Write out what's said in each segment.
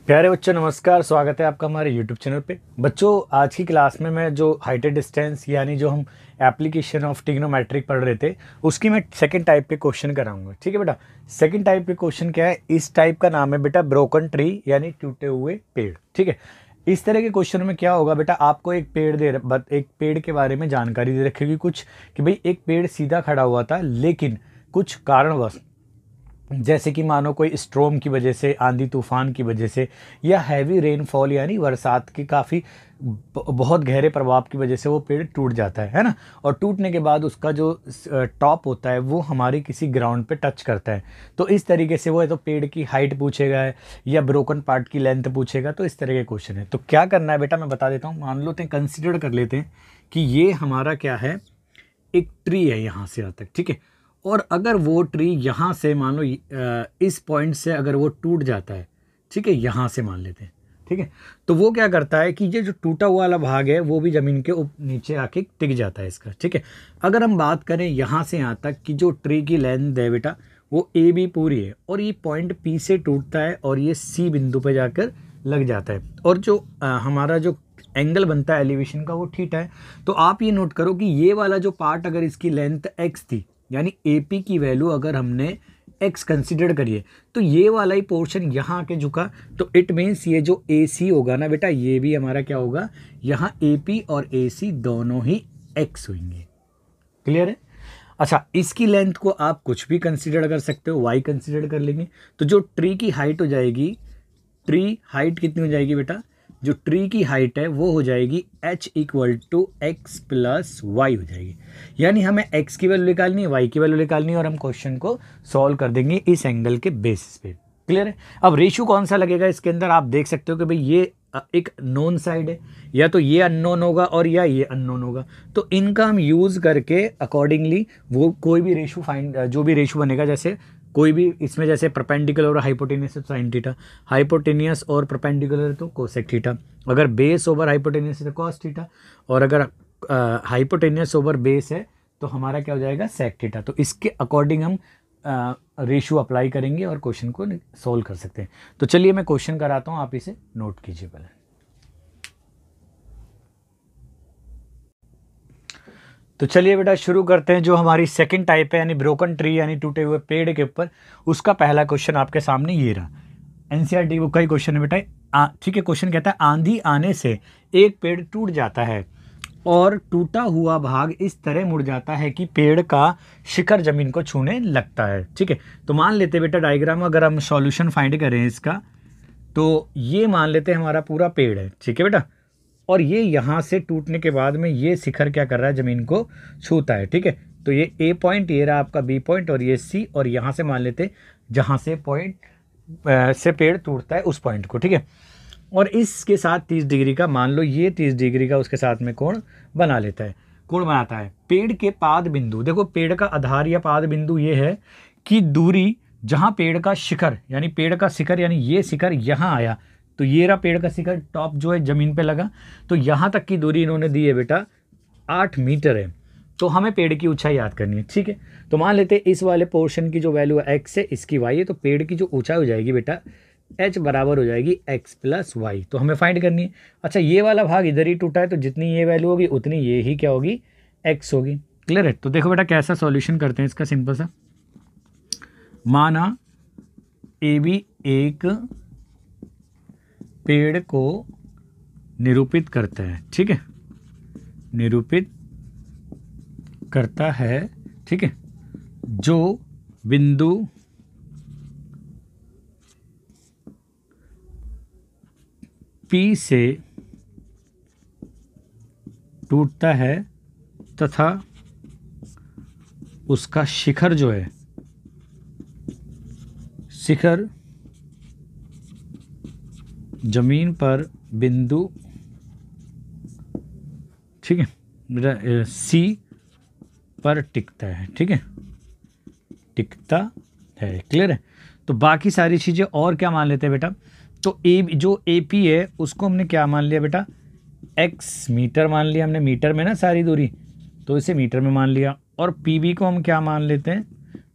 प्यारे बच्चों नमस्कार, स्वागत है आपका हमारे YouTube चैनल पे। बच्चों आज की क्लास में मैं जो हाइट एंड डिस्टेंस यानी जो हम एप्लीकेशन ऑफ ट्रिग्नोमेट्रिक पढ़ रहे थे उसकी मैं सेकंड टाइप के क्वेश्चन कराऊंगा। ठीक है बेटा। सेकंड टाइप के क्वेश्चन क्या है, इस टाइप का नाम है बेटा ब्रोकन ट्री यानी टूटे हुए पेड़। ठीक है। इस तरह के क्वेश्चन में क्या होगा बेटा, आपको एक पेड़ के बारे में जानकारी दे रखेगी कुछ कि भाई एक पेड़ सीधा खड़ा हुआ था, लेकिन कुछ कारणवश जैसे कि मानो कोई स्ट्रोम की वजह से, आंधी तूफान की वजह से, या हैवी रेनफॉल यानी बरसात की काफ़ी बहुत गहरे प्रभाव की वजह से वो पेड़ टूट जाता है ना। और टूटने के बाद उसका जो टॉप होता है वो हमारी किसी ग्राउंड पे टच करता है। तो इस तरीके से वो है, तो पेड़ की हाइट पूछेगा या ब्रोकन पार्ट की लेंथ पूछेगा। तो इस तरह के क्वेश्चन है। तो क्या करना है बेटा, मैं बता देता हूँ। मान लो तो कंसिडर कर लेते हैं कि ये हमारा क्या है, एक ट्री है यहाँ से यहाँ तक। ठीक है। और अगर वो ट्री यहाँ से मान लो इस पॉइंट से अगर वो टूट जाता है, ठीक है, यहाँ से मान लेते हैं, ठीक है, तो वो क्या करता है कि ये जो टूटा हुआ वाला भाग है वो भी ज़मीन के नीचे आके टिक जाता है इसका। ठीक है। अगर हम बात करें यहाँ से यहाँ तक कि जो ट्री की लेंथ है बेटा वो ए बी पूरी है, और ये पॉइंट पी से टूटता है और ये सी बिंदु पर जाकर लग जाता है, और जो हमारा जो एंगल बनता है एलिवेशन का वो थीटा है। तो आप ये नोट करो कि ये वाला जो पार्ट अगर इसकी लेंथ एक्स थी, यानी AP की वैल्यू अगर हमने x कंसिडर करिए, तो ये वाला ही पोर्शन यहाँ आके झुका, तो इट मीन्स ये जो AC होगा ना बेटा, ये भी हमारा क्या होगा, यहाँ AP और AC दोनों ही x होंगे। क्लियर है। अच्छा, इसकी लेंथ को आप कुछ भी कंसिडर कर सकते हो, y कंसिडर कर लेंगे, तो जो ट्री की हाइट हो जाएगी, ट्री हाइट कितनी हो जाएगी बेटा, जो ट्री की हाइट है वो हो जाएगी h = x + y हो जाएगी। यानी हमें x की वैल्यू निकालनी है, y की वैल्यू निकालनी है, और हम क्वेश्चन को सॉल्व कर देंगे इस एंगल के बेसिस पे। क्लियर है। अब रेशियो कौन सा लगेगा इसके अंदर, आप देख सकते हो कि भाई ये एक नोन साइड है, या तो ये अननोन होगा और या ये अननोन होगा। तो इनका हम यूज़ करके अकॉर्डिंगली वो कोई भी रेशियो फाइंड, जो भी रेशियो बनेगा, जैसे कोई भी इसमें जैसे परपेंडिकुलर और हाइपोटेनियस है तो साइन थीटा, हाइपोटेनियस और परपेंडिकुलर तो कोसेक थीटा, अगर बेस ओवर हाइपोटेनियस है तो कॉस थीटा, और अगर हाइपोटेनियस ओवर बेस है तो हमारा क्या हो जाएगा, सेक थीटा। तो इसके अकॉर्डिंग हम रेशियो अप्लाई करेंगे और क्वेश्चन को सोल्व कर सकते हैं। तो चलिए मैं क्वेश्चन कराता हूँ, आप इसे नोट कीजिए पहले। तो चलिए बेटा शुरू करते हैं। जो हमारी सेकंड टाइप है यानी ब्रोकन ट्री यानी टूटे हुए पेड़ के ऊपर, उसका पहला क्वेश्चन आपके सामने ये रहा। NCERT बुक का ही क्वेश्चन है बेटा। ठीक है। क्वेश्चन कहता है आंधी आने से एक पेड़ टूट जाता है और टूटा हुआ भाग इस तरह मुड़ जाता है कि पेड़ का शिखर जमीन को छूने लगता है। ठीक है। तो मान लेते हैं बेटा डायग्राम, अगर हम सॉल्यूशन फाइंड करें इसका, तो ये मान लेते हैं हमारा पूरा पेड़ है। ठीक है बेटा। और ये यहाँ से टूटने के बाद में ये शिखर क्या कर रहा है, ज़मीन को छूता है। ठीक है। तो ये A पॉइंट, ये रहा आपका B पॉइंट, और ये C, और यहाँ से मान लेते जहाँ से पॉइंट से पेड़ टूटता है उस पॉइंट को। ठीक है। और इसके साथ 30 डिग्री का, मान लो ये 30 डिग्री का उसके साथ में कोण बना लेता है, कोण बनाता है। पेड़ के पाद बिंदु, देखो पेड़ का आधार या पाद बिंदु ये है कि दूरी जहाँ पेड़ का शिखर यानी पेड़ का शिखर यानी ये शिखर यहाँ आया, तो ये रहा पेड़ का शिखर, टॉप जो है ज़मीन पे लगा, तो यहाँ तक की दूरी इन्होंने दी है बेटा 8 मीटर है। तो हमें पेड़ की ऊंचाई याद करनी है। ठीक है। तो मान लेते हैं इस वाले पोर्शन की जो वैल्यू है x है, इसकी y है, तो पेड़ की जो ऊंचाई हो जाएगी बेटा h बराबर हो जाएगी x + y। तो हमें फाइंड करनी है। अच्छा, ये वाला भाग इधर ही टूटा है, तो जितनी ये वैल्यू होगी उतनी ये ही क्या होगी, x होगी। क्लियर है। तो देखो बेटा कैसा सॉल्यूशन करते हैं इसका, सिंपल सा। माना AB एक पेड़ को निरूपित करता है। ठीक है, निरूपित करता है। ठीक है। जो बिंदु P से टूटता है तथा उसका शिखर जो है, शिखर जमीन पर बिंदु, ठीक है, C पर टिकता है। ठीक है, टिकता है। क्लियर है। तो बाकी सारी चीज़ें और क्या मान लेते हैं बेटा, तो जो AP है उसको हमने क्या मान लिया बेटा, x मीटर मान लिया हमने, मीटर में ना सारी दूरी, तो इसे मीटर में मान लिया। और PB को हम क्या मान लेते हैं,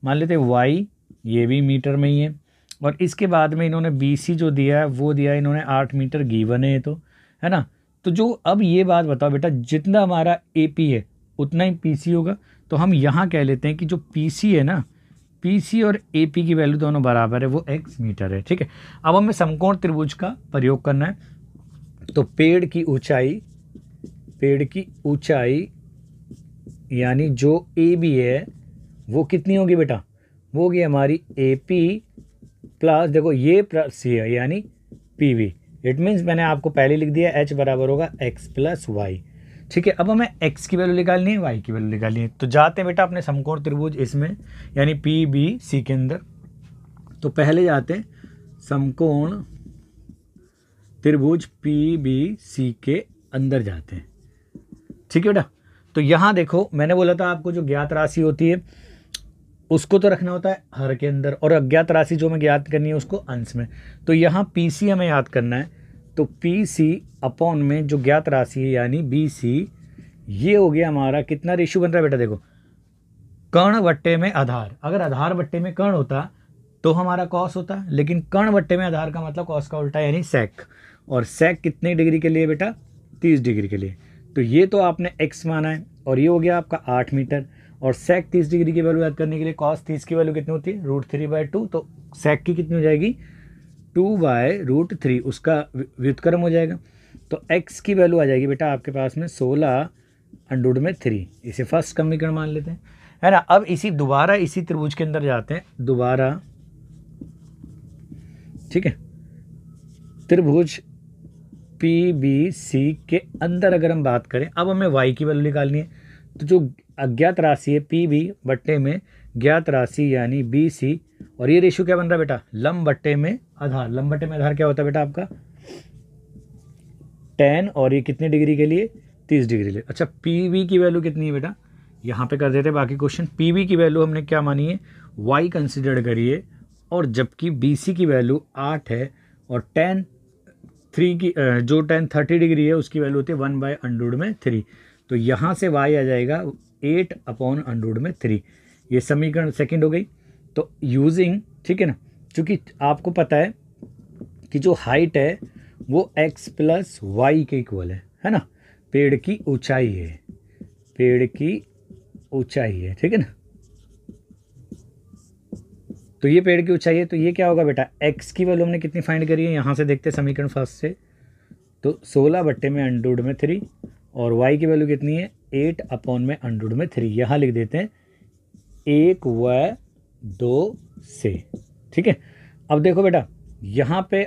मान लेते हैं y, ये भी मीटर में ही है। और इसके बाद में इन्होंने BC जो दिया है वो दिया है इन्होंने 8 मीटर गिवन है, तो है ना। तो जो अब ये बात बताओ बेटा, जितना हमारा AP है उतना ही PC होगा। तो हम यहाँ कह लेते हैं कि जो PC है ना, PC और AP की वैल्यू दोनों बराबर है, वो x मीटर है, ठीक है। अब हमें समकोण त्रिभुज का प्रयोग करना है। तो पेड़ की ऊंचाई यानी जो AB है वो कितनी होगी बेटा, वो होगी हमारी AP प्लस, देखो ये प्लस C है यानी PV। इट मीन्स मैंने आपको पहले लिख दिया H बराबर होगा x प्लस वाई, ठीक है। अब हमें x की वैल्यू निकालनी है, y की वैल्यू निकालनी है। तो जाते हैं बेटा अपने समकोण त्रिभुज इसमें यानी PBC के अंदर। तो पहले जाते हैं समकोण त्रिभुज PBC के अंदर जाते हैं, ठीक है बेटा। तो यहाँ देखो मैंने बोला था आपको जो ज्ञात राशि होती है उसको तो रखना होता है हर के अंदर, और अज्ञात राशि जो हमें ज्ञात करनी है उसको अंश में। तो यहाँ PC हमें याद करना है। तो PC अपॉन में जो ज्ञात राशि है यानी BC, ये हो गया हमारा कितना रेशियो बन रहा है बेटा, देखो कर्ण बट्टे में आधार। अगर आधार बट्टे में कर्ण होता तो हमारा कॉस होता, लेकिन कर्ण बट्टे में आधार का मतलब कॉस का उल्टा यानी सेक। और सेक कितने डिग्री के लिए बेटा, 30 डिग्री के लिए। तो ये तो आपने x माना है और ये हो गया आपका 8 मीटर। और सेक 30 डिग्री की वैल्यू याद करने के लिए कॉस 30 की वैल्यू कितनी होती है, √3/2। तो सेक की कितनी हो जाएगी, 2/√3, उसका व्युत्क्रम हो जाएगा। तो x की वैल्यू आ जाएगी बेटा आपके पास में 16√3। इसे फर्स्ट समीकरण मान लेते हैं, है ना। अब दोबारा इसी त्रिभुज के अंदर जाते हैं दोबारा, ठीक है। त्रिभुज PBC के अंदर अगर हम बात करें, अब हमें y की वैल्यू निकालनी है। तो जो अज्ञात राशि है PB बट्टे में ज्ञात राशि यानी BC, और ये रेशियो क्या बन रहा है बेटा, लंब बट्टे में आधार। लंब बट्टे में आधार क्या होता है बेटा आपका tan, और ये कितने डिग्री के लिए, 30 डिग्री के लिए। अच्छा PB की वैल्यू कितनी है बेटा, यहाँ पे कर देते हैं बाकी क्वेश्चन। PB की वैल्यू हमने क्या मानी है, y कंसिडर करिए, और जबकि BC की वैल्यू 8 है, और tan 30 डिग्री है उसकी वैल्यू होती है 1/√3। तो यहाँ से y आ जाएगा 8/√3। ये समीकरण सेकंड हो गई। तो यूजिंग, ठीक है ना, क्योंकि आपको पता है कि जो हाइट है वो x प्लस वाई के इक्वल है ना। पेड़ की ऊंचाई है, ठीक है ना। तो ये पेड़ की ऊंचाई है, तो ये क्या होगा बेटा, x की वैल्यू हमने कितनी फाइंड करी है, यहाँ से देखते हैं समीकरण फर्स्ट से। तो 16/√3, और y की वैल्यू कितनी है, 8/√3। यहाँ लिख देते हैं 1 व 2 से, ठीक है। अब देखो बेटा यहाँ पे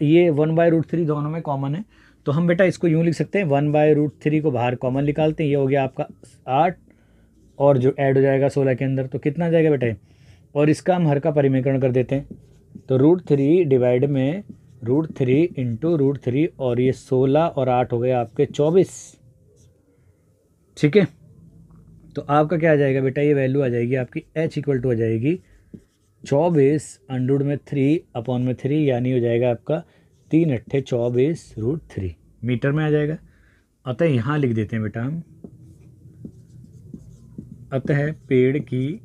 ये 1/√3 दोनों में कॉमन है, तो हम बेटा इसको यूँ लिख सकते हैं 1/√3 को बाहर कॉमन निकालते हैं। ये हो गया आपका 8, और जो ऐड हो जाएगा 16 के अंदर, तो कितना आ जाएगा बेटा, और इसका हम हर का परिमेकरण कर देते हैं। तो √3 डिवाइड में √3 इंटू √3, और ये 16 और 8 हो गए आपके 24, ठीक है। तो आपका क्या आ जाएगा बेटा, ये वैल्यू आ जाएगी आपकी H इक्वल टू आ जाएगी 24√3/3, यानी हो जाएगा आपका 3 × 24√3 मीटर में आ जाएगा। अतः यहाँ लिख देते हैं बेटा हम, अतः पेड़ की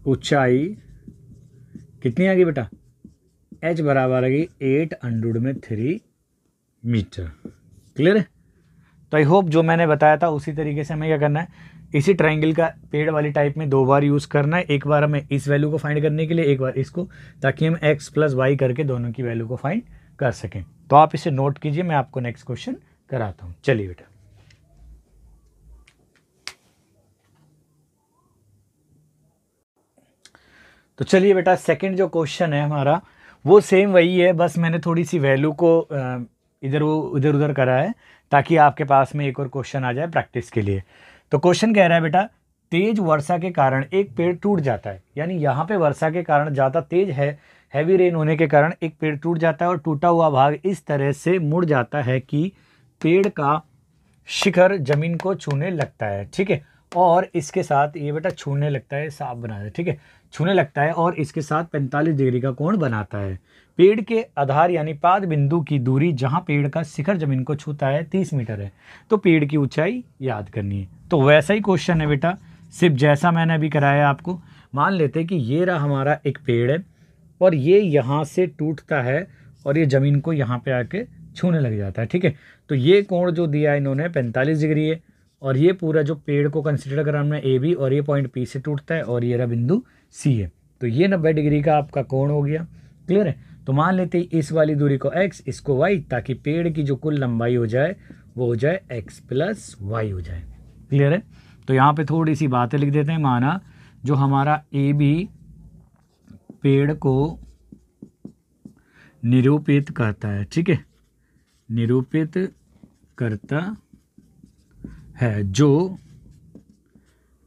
ऊंचाई कितनी आ गई बेटा, H बराबर आ गई 8/√3 मीटर। क्लियर है। तो आई होप जो मैंने बताया था उसी तरीके से हमें क्या करना है, इसी ट्रायंगल का पेड़ वाली टाइप में 2 बार यूज़ करना है। एक बार हमें इस वैल्यू को फाइंड करने के लिए, एक बार इसको, ताकि हम x प्लस वाई करके दोनों की वैल्यू को फाइंड कर सकें। तो आप इसे नोट कीजिए, मैं आपको नेक्स्ट क्वेश्चन कराता हूँ। चलिए बेटा, तो चलिए बेटा सेकंड जो क्वेश्चन है हमारा वो सेम वही है, बस मैंने थोड़ी सी वैल्यू को इधर उधर करा है, ताकि आपके पास में एक और क्वेश्चन आ जाए प्रैक्टिस के लिए। तो क्वेश्चन कह रहा है बेटा, तेज वर्षा के कारण एक पेड़ टूट जाता है। यानी यहाँ पे वर्षा के कारण ज़्यादा तेज है, हैवी रेन होने के कारण एक पेड़ टूट जाता है, और टूटा हुआ भाग इस तरह से मुड़ जाता है कि पेड़ का शिखर जमीन को छूने लगता है, ठीक है। और इसके साथ ये बेटा छूने लगता है, साफ बना है, ठीक है, छूने लगता है, और इसके साथ 45 डिग्री का कोण बनाता है। पेड़ के आधार यानी पाद बिंदु की दूरी जहां पेड़ का शिखर जमीन को छूता है 30 मीटर है। तो पेड़ की ऊंचाई याद करनी है। तो वैसा ही क्वेश्चन है बेटा, सिर्फ जैसा मैंने अभी कराया आपको। मान लेते हैं कि ये रहा हमारा एक पेड़ है और ये यहाँ से टूटता है और ये ज़मीन को यहाँ पे आके छूने लग जाता है, ठीक है। तो ये कोण जो दिया इन्होंने 45 डिग्री है और ये पूरा जो पेड़ को कंसिडर करा हमने ए बी और ये पॉइंट पी से टूटता है और ये रहा बिंदु सी है, तो ये 90 डिग्री का आपका कोण हो गया। क्लियर है। तो मान लेते हैं इस वाली दूरी को x, इसको y, ताकि पेड़ की जो कुल लंबाई हो जाए वो हो जाए x प्लस वाई हो जाए। क्लियर है। तो यहाँ पे थोड़ी सी बातें लिख देते हैं। माना जो हमारा ए बी पेड़ को निरूपित करता है, ठीक है, निरूपित करता है, जो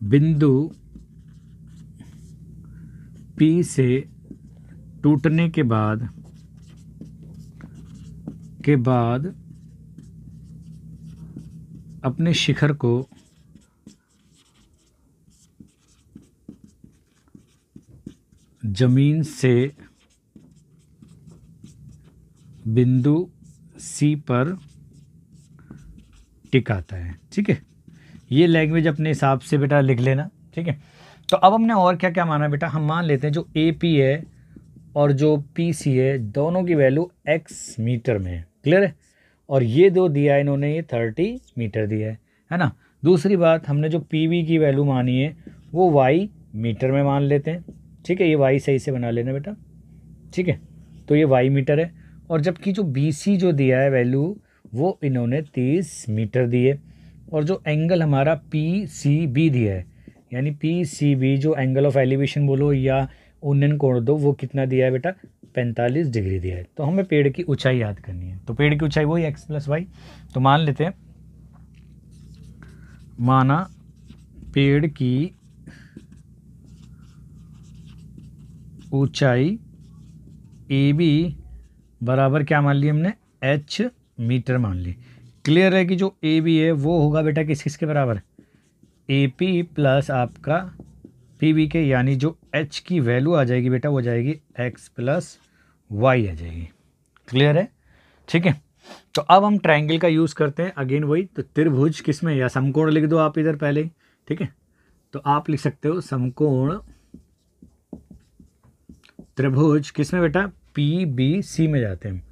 बिंदु P से टूटने के बाद अपने शिखर को जमीन से बिंदु सी पर टिकाता है, ठीक है। ये लैंग्वेज अपने हिसाब से बेटा लिख लेना, ठीक है। तो अब हमने और क्या क्या माना बेटा, हम मान लेते हैं जो ए पी है और जो पी सी है दोनों की वैल्यू एक्स मीटर में है। क्लियर है। और ये दो दिया है इन्होंने, ये 30 मीटर दिया है ना। दूसरी बात, हमने जो पी वी की वैल्यू मानी है वो वाई मीटर में मान लेते हैं, ठीक है। ये वाई सही से बना लेना बेटा, ठीक है। तो ये वाई मीटर है। और जबकि जो बी सी जो दिया है वैल्यू वो इन्होंने 30 मीटर दी है। और जो एंगल हमारा पी सी बी दिया है, यानी पी सी बी जो एंगल ऑफ एलिवेशन बोलो या उन्नयन कोण दो, वो कितना दिया है बेटा, 45 डिग्री दिया है। तो हमें पेड़ की ऊंचाई याद करनी है। तो पेड़ की ऊंचाई वही एक्स प्लस वाई। तो मान लेते हैं, माना पेड़ की ऊंचाई ए बी बराबर क्या मान ली हमने, एच मीटर मान ली। क्लियर है कि जो ए बी है वो होगा बेटा किस किसके बराबर, ए पी प्लस आपका पी बी के, यानी जो एच की वैल्यू आ जाएगी बेटा वो आ जाएगी एक्स प्लस वाई आ जाएगी। क्लियर है, ठीक है। तो अब हम ट्रायंगल का यूज़ करते हैं। अगेन वही, तो त्रिभुज किस में, या समकोण लिख दो आप इधर पहले ही, ठीक है। तो आप लिख सकते हो समकोण त्रिभुज किस में बेटा, पी बी सी में जाते हैं।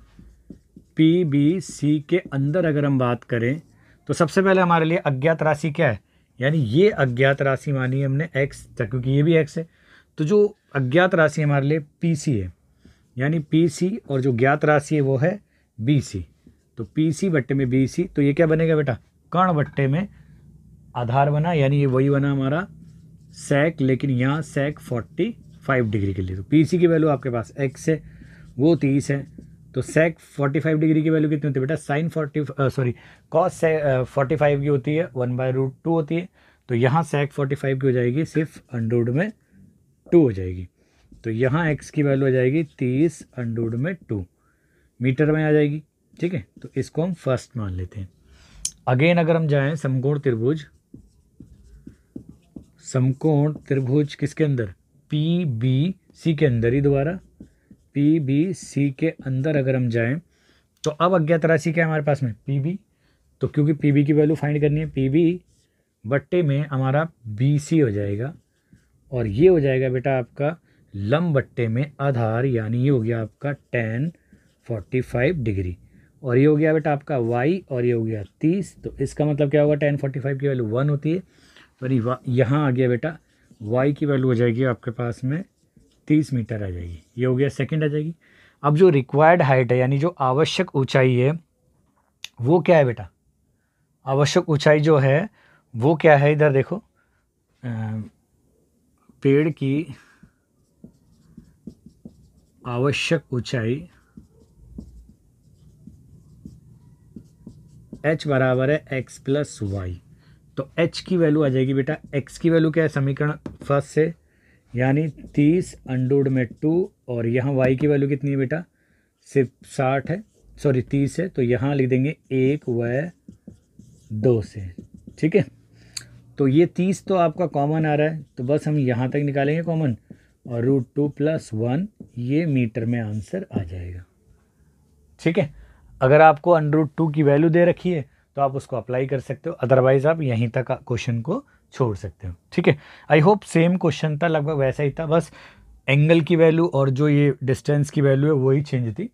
पी बी सी के अंदर अगर हम बात करें तो सबसे पहले हमारे लिए अज्ञात राशि क्या है, यानी ये अज्ञात राशि मानी हमने x, क्योंकि ये भी x है। तो जो अज्ञात राशि हमारे लिए पी सी है, यानी पी सी, और जो ज्ञात राशि है वो है बी सी। तो पी सी बट्टे में बी सी, तो ये क्या बनेगा बेटा, कर्ण बट्टे में आधार बना, यानी ये वही बना हमारा सेक, लेकिन यहाँ सेक 45 डिग्री के लिए। तो पी सी की वैल्यू आपके पास x है, वो 30 है। तो सेक 45 डिग्री की वैल्यू कितनी होती है बेटा, साइन 40 कॉस 45 की होती है 1/√2 होती है। तो यहाँ सेक 45 की हो जाएगी सिर्फ अंडरवुड में 2 हो जाएगी। तो यहाँ x की वैल्यू आ जाएगी 30 अंडरवुड में 2 मीटर में आ जाएगी, ठीक है। तो इसको हम फर्स्ट मान लेते हैं। अगेन अगर हम जाएं समकोण त्रिभुज किसके अंदर, पी बी सी के अंदर ही, दोबारा पी बी सी के अंदर अगर हम जाएं तो अब अज्ञात राशि क्या है हमारे पास में, पी बी। तो क्योंकि पी बी की वैल्यू फाइंड करनी है, पी बी बट्टे में हमारा बी सी हो जाएगा, और ये हो जाएगा बेटा आपका लंब बट्टे में आधार, यानी ये हो गया आपका tan 45 डिग्री, और ये हो गया बेटा आपका y, और ये हो गया 30। तो इसका मतलब क्या होगा, tan 45 की वैल्यू 1 होती है, तो यहाँ आ गया बेटा y की वैल्यू हो जाएगी आपके पास में 30 मीटर आ जाएगी। ये हो गया सेकंड आ जाएगी। अब जो रिक्वायर्ड हाइट है, यानी जो आवश्यक ऊंचाई है वो क्या है बेटा, आवश्यक ऊंचाई जो है वो क्या है, इधर देखो, पेड़ की आवश्यक ऊंचाई h बराबर है x प्लस वाई। तो h की वैल्यू आ जाएगी बेटा, x की वैल्यू क्या है समीकरण फर्स्ट से, यानी 30 अंडरवुड में 2, और यहाँ y की वैल्यू कितनी है बेटा, सिर्फ 60 है, सॉरी 30 है। तो यहाँ लिख देंगे 1 व 2 से, ठीक है। तो ये 30 तो आपका कॉमन आ रहा है, तो बस हम यहाँ तक निकालेंगे कॉमन, और √2 + 1 ये मीटर में आंसर आ जाएगा, ठीक है। अगर आपको √2 की वैल्यू दे रखी है तो आप उसको अप्लाई कर सकते हो, अदरवाइज़ आप यहीं तक क्वेश्चन को छोड़ सकते हो। ठीक है, आई होप सेम क्वेश्चन था, लगभग वैसा ही था, बस एंगल की वैल्यू और जो ये डिस्टेंस की वैल्यू है वही चेंज थी,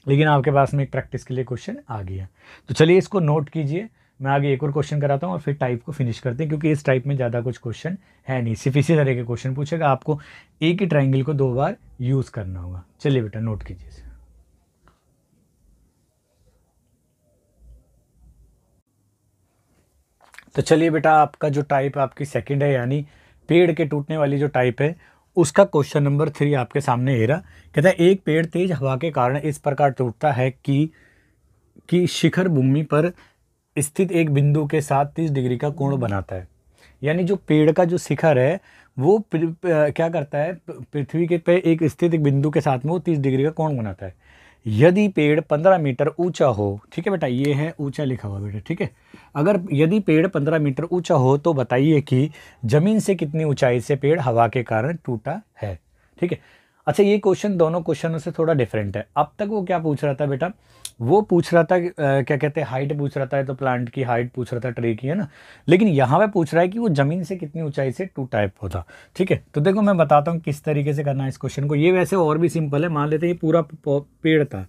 लेकिन आपके पास में एक प्रैक्टिस के लिए क्वेश्चन आ गया। तो चलिए इसको नोट कीजिए, मैं आगे एक और क्वेश्चन कराता हूँ और फिर टाइप को फिनिश करते हैं, क्योंकि इस टाइप में ज़्यादा कुछ क्वेश्चन है नहीं, सिर्फ इसी तरह के क्वेश्चन पूछेगा, आपको एक ही ट्राइंगल को 2 बार यूज़ करना होगा। चलिए बेटा नोट कीजिए इसे। तो चलिए बेटा, आपका जो टाइप आपकी सेकंड है, यानी पेड़ के टूटने वाली जो टाइप है, उसका क्वेश्चन नंबर 3 आपके सामने है रहा। कहता है एक पेड़ तेज हवा के कारण इस प्रकार टूटता है कि शिखर भूमि पर स्थित एक बिंदु के साथ 30 डिग्री का कोण बनाता है। यानी जो पेड़ का जो शिखर है वो क्या करता है, पृथ्वी के पे एक स्थित एक बिंदु के साथ में वो 30 डिग्री का कोण बनाता है। यदि पेड़ 15 मीटर ऊंचा हो, ठीक है बेटा, ये है ऊंचा लिखा हुआ बेटा, ठीक है। अगर यदि पेड़ 15 मीटर ऊंचा हो तो बताइए कि जमीन से कितनी ऊंचाई से पेड़ हवा के कारण टूटा है। ठीक है, अच्छा ये क्वेश्चन दोनों क्वेश्चनों से थोड़ा डिफरेंट है। अब तक वो क्या पूछ रहा था बेटा, वो पूछ रहा था क्या कहते हैं, हाइट पूछ रहा था, तो प्लांट की हाइट पूछ रहा था, ट्री की, है ना। लेकिन यहाँ पे पूछ रहा है कि वो जमीन से कितनी ऊंचाई से टूटा है पौधा। ठीक है, तो देखो मैं बताता हूँ किस तरीके से करना है इस क्वेश्चन को। ये वैसे और भी सिंपल है, मान लेते हैं ये पूरा पेड़ था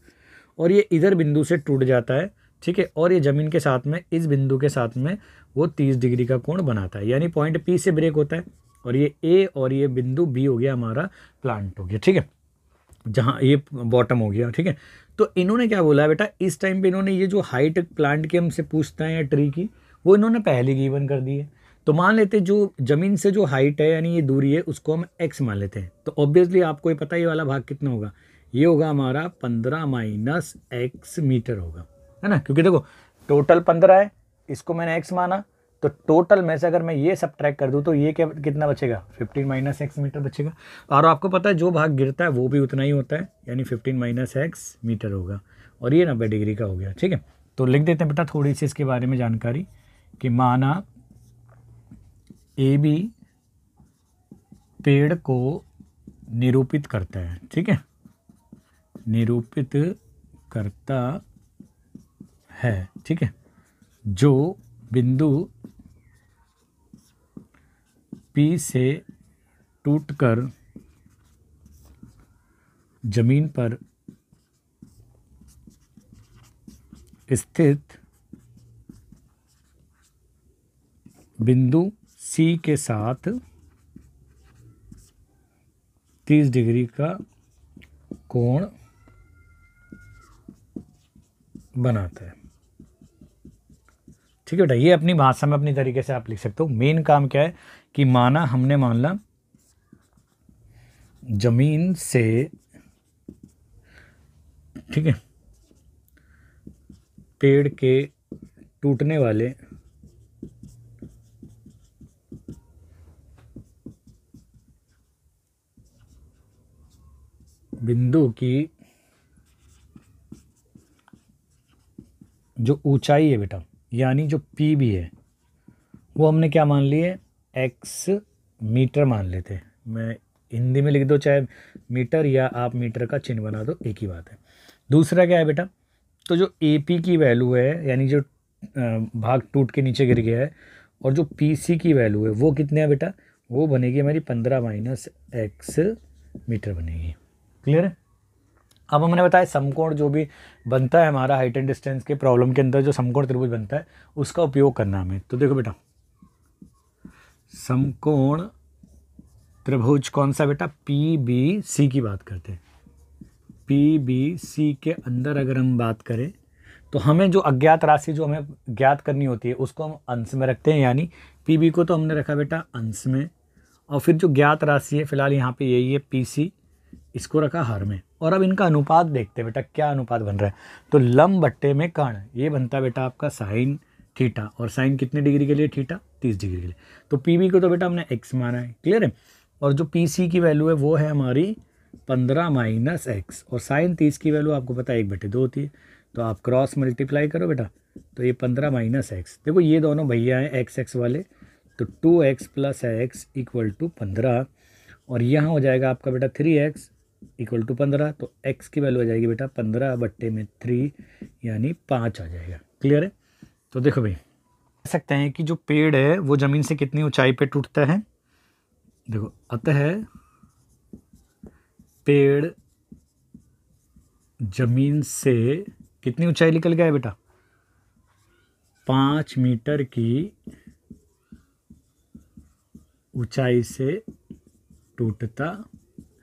और ये इधर बिंदु से टूट जाता है, ठीक है, और ये ज़मीन के साथ में इस बिंदु के साथ में वो 30 डिग्री का कोण बनाता है, यानी पॉइंट पी से ब्रेक होता है, और ये ए और ये बिंदु बी हो गया हमारा प्लांट हो गया। ठीक है, जहाँ ये बॉटम हो गया। ठीक है, तो इन्होंने क्या बोला है बेटा, इस टाइम पे इन्होंने ये जो हाइट प्लांट की हमसे पूछता है या ट्री की, वो इन्होंने पहले गिवन कर दी है। तो मान लेते हैं जो ज़मीन से जो हाइट है यानी ये दूरी है उसको हम x मान लेते हैं। तो ऑब्वियसली आपको ये पता है ये वाला भाग कितना होगा, ये होगा हमारा 15 माइनस x मीटर होगा, है ना, क्योंकि देखो टोटल 15 है, इसको मैंने x माना, तो टोटल में से अगर मैं ये सब्ट्रैक्ट कर दूं तो ये क्या कितना बचेगा, 15 माइनस एक्स मीटर बचेगा। और आपको पता है जो भाग गिरता है वो भी उतना ही होता है, यानी 15 माइनस एक्स मीटर होगा, और ये 90 डिग्री का हो गया। ठीक है, तो लिख देते हैं बेटा थोड़ी सी इसके बारे में जानकारी, कि माना ए बी पेड़ को निरूपित करता है, ठीक है, निरूपित करता है, ठीक है, जो बिंदु पी से टूटकर जमीन पर स्थित बिंदु सी के साथ 30 डिग्री का कोण बनाता है। ठीक है बेटा, ये अपनी भाषा में अपनी तरीके से आप लिख सकते हो। मेन काम क्या है कि माना हमने मान ला जमीन से, ठीक है, पेड़ के टूटने वाले बिंदु की जो ऊंचाई है बेटा, यानी जो पी भी है, वो हमने क्या मान लिए, एक्स मीटर मान लेते हैं। मैं हिंदी में लिख दो चाहे मीटर या आप मीटर का चिन्ह बना दो, एक ही बात है। दूसरा क्या है बेटा, तो जो ए पी की वैल्यू है, यानी जो भाग टूट के नीचे गिर गया है, और जो पी सी की वैल्यू है वो कितने है बेटा, वो बनेगी हमारी 15 माइनस एक्स मीटर बनेगी। क्लियर है। अब हमने बताया समकोण जो भी बनता है हमारा हाइट एंड डिस्टेंस के प्रॉब्लम के अंदर, जो समकोण त्रिभुज बनता है उसका उपयोग करना हमें। तो देखो बेटा, समकोण त्रिभुज कौन सा बेटा, पी बी सी की बात करते हैं। पी बी सी के अंदर अगर हम बात करें तो हमें जो अज्ञात राशि जो हमें ज्ञात करनी होती है उसको हम अंश में रखते हैं, यानी पी बी को तो हमने रखा बेटा अंश में, और फिर जो ज्ञात राशि है फिलहाल यहाँ पे यही है पी सी, इसको रखा हर में। और अब इनका अनुपात देखते हैं बेटा, क्या अनुपात बन रहा है। तो लंब बट्टे में कर्ण, ये बनता है बेटा आपका साइन थीटा, और साइन कितने डिग्री के लिए, थीटा 30 डिग्री के लिए। तो पी बी को तो बेटा हमने एक्स माना है, क्लियर है। और जो पी सी की वैल्यू है वो है हमारी 15 माइनस एक्स, और साइन 30 की वैल्यू आपको पता है 1/2 होती है, तो आप क्रॉस मल्टीप्लाई करो बेटा, तो ये 15 माइनस एक्स, देखो ये दोनों भैया हैं एक्स एक्स वाले, तो 2x plus x equal to 15, और यहाँ हो जाएगा आपका बेटा 3x इक्वल टू 15, तो x की वैल्यू आ जाएगी बेटा 15/3 यानी 5 आ जाएगा। क्लियर है। तो देखो भाई सकते हैं कि जो पेड़ है वो ज़मीन से कितनी ऊंचाई पे टूटता है। देखो, अतः पेड़ जमीन से कितनी ऊंचाई निकल गया है बेटा, 5 मीटर की ऊंचाई से टूटता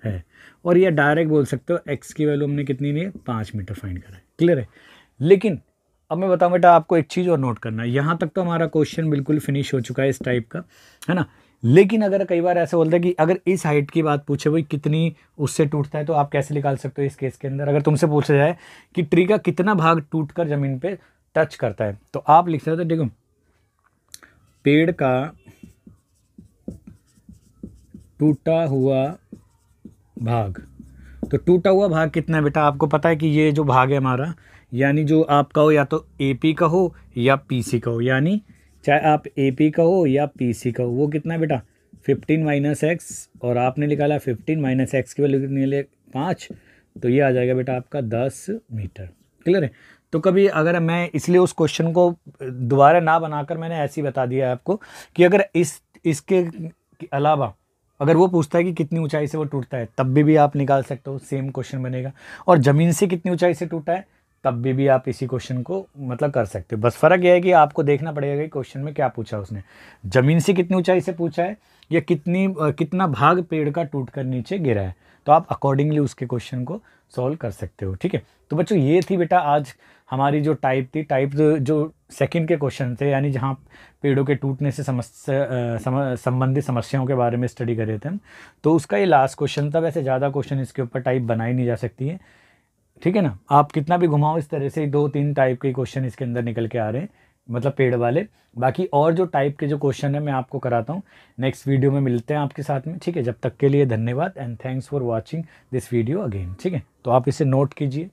है। और ये डायरेक्ट बोल सकते हो एक्स की वैल्यू हमने कितनी ली है, 5 मीटर फाइंड करा है। क्लियर है। लेकिन अब मैं बताऊं बेटा, आपको एक चीज़ और नोट करना है। यहाँ तक तो हमारा क्वेश्चन बिल्कुल फिनिश हो चुका है इस टाइप का, है ना। लेकिन अगर कई बार ऐसे बोलते हैं कि अगर इस हाइट की बात पूछे भाई कितनी उससे टूटता है, तो आप कैसे निकाल सकते हो इस केस के अंदर। अगर तुमसे पूछा जाए कि ट्री का कितना भाग टूटकर ज़मीन पे टच करता है, तो आप लिख सकते हो, देखो पेड़ का टूटा हुआ भाग। तो टूटा हुआ भाग कितना है बेटा, आपको पता है कि ये जो भाग है हमारा, यानी जो आप कहो या तो AP का हो या PC का हो, यानी चाहे आप AP का हो या PC का हो, वो कितना है बेटा 15 माइनस एक्स, और आपने निकाला 15 माइनस एक्स की वैल्यू कितनी है 5, तो ये आ जाएगा बेटा आपका 10 मीटर। क्लियर है। तो कभी अगर मैं इसलिए उस क्वेश्चन को दोबारा ना बनाकर मैंने ऐसे ही बता दिया है आपको कि अगर इसके अलावा अगर वो पूछता है कि कितनी ऊंचाई से वो टूटता है, तब भी आप निकाल सकते हो, सेम क्वेश्चन बनेगा। और ज़मीन से कितनी ऊंचाई से टूटा है, तब भी आप इसी क्वेश्चन को मतलब कर सकते हो। बस फ़र्क यह है कि आपको देखना पड़ेगा कि क्वेश्चन में क्या पूछा उसने, ज़मीन से कितनी ऊंचाई से पूछा है या कितना भाग पेड़ का टूट कर नीचे गिरा है, तो आप अकॉर्डिंगली उसके क्वेश्चन को सॉल्व कर सकते हो। ठीक है। तो बच्चों ये थी बेटा आज हमारी जो टाइप जो सेकंड के क्वेश्चन थे, यानी जहाँ पेड़ों के टूटने से संबंधित समस्याओं के बारे में स्टडी कर रहे थे हम, तो उसका ये लास्ट क्वेश्चन था। वैसे ज़्यादा क्वेश्चन इसके ऊपर टाइप बनाई नहीं जा सकती है, ठीक है ना। आप कितना भी घुमाओ इस तरह से 2-3 टाइप के क्वेश्चन इसके अंदर निकल के आ रहे हैं, मतलब पेड़ वाले। बाकी और जो टाइप के जो क्वेश्चन है मैं आपको कराता हूँ नेक्स्ट वीडियो में, मिलते हैं आपके साथ में। ठीक है, जब तक के लिए धन्यवाद and thanks for watching this video again. ठीक है, तो आप इसे नोट कीजिए।